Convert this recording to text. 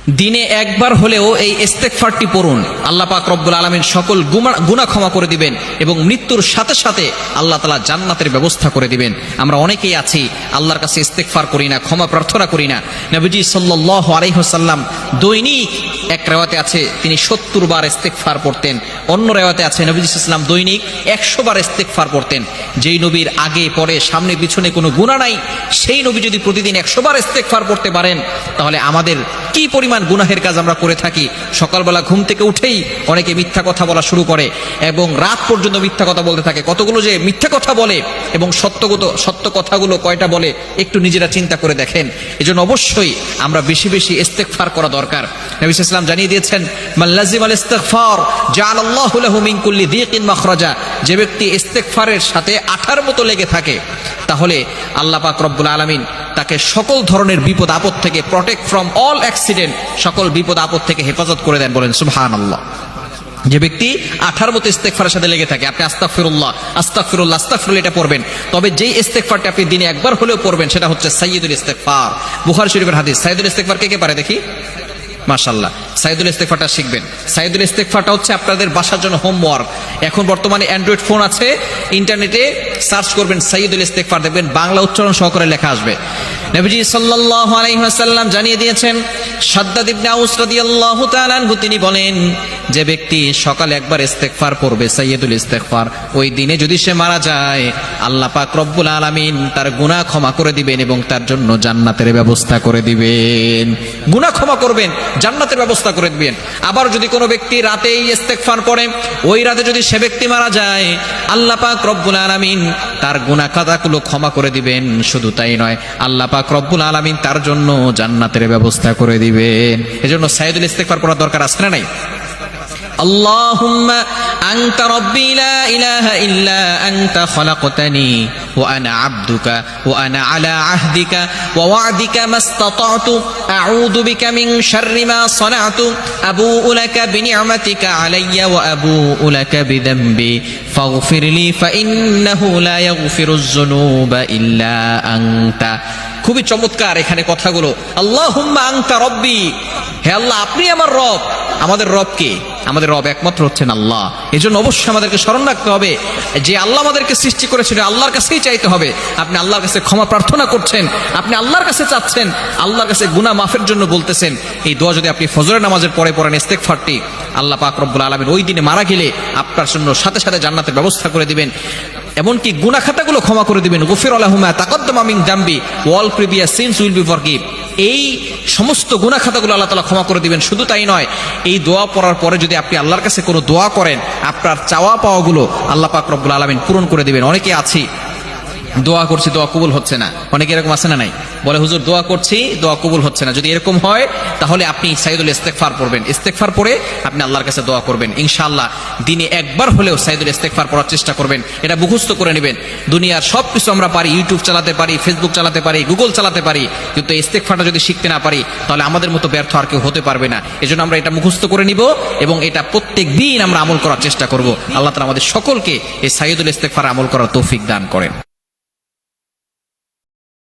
দিনে একবার হলেও এই ইস্তেগফারটি পড়ুন, আল্লাহ পাক রব্বুল আলামিন সকল গুনাহ ক্ষমা করে দিবেন এবং মৃত্যুর সাথে সাথে আল্লাহ তাআলা জান্নাতের ব্যবস্থা করে দিবেন। আমরা অনেকেই আছি আল্লাহর কাছে ইস্তেগফার করি না, ক্ষমা প্রার্থনা করি না। নবীজি সাল্লাল্লাহু আলাইহি ওয়াসাল্লাম দৈনিক, এক রিওয়ায়াতে আছে তিনি 70 বার ইস্তেগফার পড়তেন, অন্য রিওয়ায়াতে আছে নবীজি সাল্লাল্লাহু আলাইহি ওয়াসাল্লাম দৈনিক 100 বার ইস্তেগফার পড়তেন। যেই নবীর আগে পরে সামনে পিছনে কোনো গুনাহ নাই, সেই নবী যদি প্রতিদিন 100 বার ইস্তেগফার পড়তে পারেন, তাহলে আমাদের কি পরিমাণ গুনাহের কাজ আমরা করে থাকি। সকালবেলা ঘুম থেকে উঠেই অনেকে মিথ্যা কথা বলা শুরু করে এবং রাত পর্যন্ত মিথ্যা কথা বলতে থাকে। কতগুলো যে মিথ্যা কথা বলে এবং সত্য কথাগুলো কয়টা বলে একটু নিজেরা চিন্তা করে দেখেন। এজন্য অবশ্যই আমরা বেশি বেশি ইস্তেগফার করা দরকার। নবী সাল্লাল্লাহু আলাইহি ওয়াসাল্লাম জানিয়ে দিয়েছেন, মান লাযিমাল ইস্তিগফার জাআলাল্লাহু লাহু মিন কুল্লি যিকিন মাখরাজা। যে ব্যক্তি ইস্তেগফারের সাথে আঠার মতো লেগে থাকে, তাহলে আল্লাহ পাক রব্বুল আলামিন তাকে সকল ধরনের বিপদ আপদ থেকে, প্রটেক্ট ফ্রম অল অ্যাক্সিডেন্ট, সকল বিপদ আপদ থেকে হেফাজত করে দেন। বলেন সুবহানাল্লাহ। যে ব্যক্তি আঠার মতো ইস্তেগফারের সাথে লেগে থাকে, আপনি আস্তাগফিরুল্লাহ আস্তাগফিরুল্লাহ আস্তাগফিরুল্লাহ এটা পড়বেন, তবে যেই ইস্তেগফারটা আপনি দিনে একবার হলেও পড়বেন সেটা হচ্ছে সাইয়্যিদুল ইস্তেগফার। বুখারী শরীফের হাদিস। সাইয়্যিদুল ইস্তেগফার কে কে পারে দেখি? মাশাআল্লাহ, সাইয়্যিদুল ইস্তেগফারটা শিখবেন। সাইয়্যিদুল ইস্তেগফারটা হচ্ছে আপনাদের বাসার জন্য হোমওয়ার্ক। এখন বর্তমানে অ্যান্ড্রয়েড ফোন আছে, ইন্টারনেটে সার্চ করবেন সাইয়্যিদুল ইস্তেগফার, দেখবেন বাংলা উচ্চারণ সহকারে লেখা আসবে। নবীজি সাল্লাল্লাহু আলাইহি ওয়াসাল্লাম জানিয়ে দিয়েছেন, শাদ্দাদ ইবনে আউস রাদিয়াল্লাহু তাআলা আনহু তিনি বলেন, যে ব্যক্তি সকালে একবার ইস্তেগফার পড়বে সাইয়্যিদুল ইস্তেগফার, ওই দিনে যদি সে মারা যায়, আল্লাহ পাক রব্বুল আলামিন তার গুনাহ ক্ষমা করে দিবেন এবং তার জন্য জান্নাতের ব্যবস্থা করে দিবেন। গুনাহ ক্ষমা করবেন, জান্নাতের ব্যবস্থা করে দিবেন। আবার যদি কোনো ব্যক্তি রাতেই ইস্তেগফার পড়ে, ওই রাতে যদি সে ব্যক্তি মারা যায়, আল্লাহ পাক রব্বুল আলামিন তার গুনাহ খাতাগুলো ক্ষমা করে দিবেন। শুধু তাই নয়, আল্লাহ পাক রব্বুল আলামিন তার জন্য জান্নাতের ব্যবস্থা করে দিবেন। এজন্য সাইয়্যিদুল ইস্তেগফার পড়ার দরকার আছে না নাই? আল্লাহুম্মা আনতা রাব্বি লা ইলাহা ইল্লা আনতা খলাকতানি ওয়া আনা আবদুকা ওয়া আনা আলা আহদিকা ওয়া ওয়া'দিকা মাসতাতা'তু আউযু বিকা মিন শাররি মা সানা'তু আবুউ লাকা বিনি'মাতিকা আলাইয়া ওয়া আবুউ লাকা বিযামবি ফাগফিরলি ফাইন্নাহু লা ইয়াগফিরুয যুনুবা ইল্লা আনতা। খুবই চমৎকার এখানে কথাগুলো। আল্লাহুম্মা আনতা রব্বি, হে আল্লাহ আপনি আমার রব। আমাদের রব কে? আমাদের রব একমাত্র হচ্ছেন আল্লাহ। এজন্য অবশ্যই আমাদেরকে স্মরণ রাখতে হবে যে আল্লাহ আমাদেরকে সৃষ্টি করেছিল, আল্লাহর কাছেই চাইতে হবে। আপনি আল্লাহর কাছে ক্ষমা প্রার্থনা করছেন, আপনি আল্লাহর কাছে চাচ্ছেন, আল্লাহর কাছে গুনাহ মাফের জন্য বলতেছেন। এই দোয়া যদি আপনি ফজরের নামাজের পরে পড়েন ইস্তেগফারটি, আল্লাহ পাক রব্বুল আলামিন ওই দিনে মারা গেলে আপনার জন্য সাথে সাথে জান্নাতের ব্যবস্থা করে দিবেন। এমনকি গুনাহ খাতাগুলো ক্ষমা করে দিবেন। গফির লাহু মা তাকাদ্দামা মিন যামবি ওয়াল previous sins will be forgive. এই সমস্ত গুনাহ খাতাগুলো আল্লাহ তাআলা ক্ষমা করে দিবেন। শুধু তাই নয়, এই দোয়া পড়ার পরে যদি আপনি আল্লাহর কাছে কোনো দোয়া করেন, আপনার চাওয়া পাওয়াগুলো আল্লাহ পাক রব্বুল আলামিন পূরণ করে দিবেন। অনেকে আছি দোয়া করছি, দোয়া কবুল হচ্ছে না। অনেকে এরকম আছে না নাই? বলে হুজুর দোয়া করছি, দোয়া কবুল হচ্ছে না। যদি এরকম হয়, তাহলে আপনি সাইয়্যিদুল ইস্তেগফার পড়বেন। ইস্তেগফার পড়ে আপনি আল্লাহর কাছে দোয়া করবেন। ইনশাআল্লাহ দিনে একবার হলেও সাইয়্যিদুল ইস্তেগফার পড়ার চেষ্টা করবেন। এটা মুখস্থ করে নেবেন। দুনিয়ার সবকিছু আমরা পারি, ইউটিউব চালাতে পারি, ফেসবুক চালাতে পারি, গুগল চালাতে পারি, কিন্তু ইস্তেগফারটা যদি শিখতে না পারি, তাহলে আমাদের মতো ব্যর্থ আর কেউ হতে পারবে না। এজন্য আমরা এটা মুখস্থ করে নিব এবং এটা প্রত্যেক দিন আমরা আমল করার চেষ্টা করব। আল্লাহ তাআলা আমাদের সকলকে এই সাইয়্যিদুল ইস্তেগফার আমল করার তৌফিক দান করেন।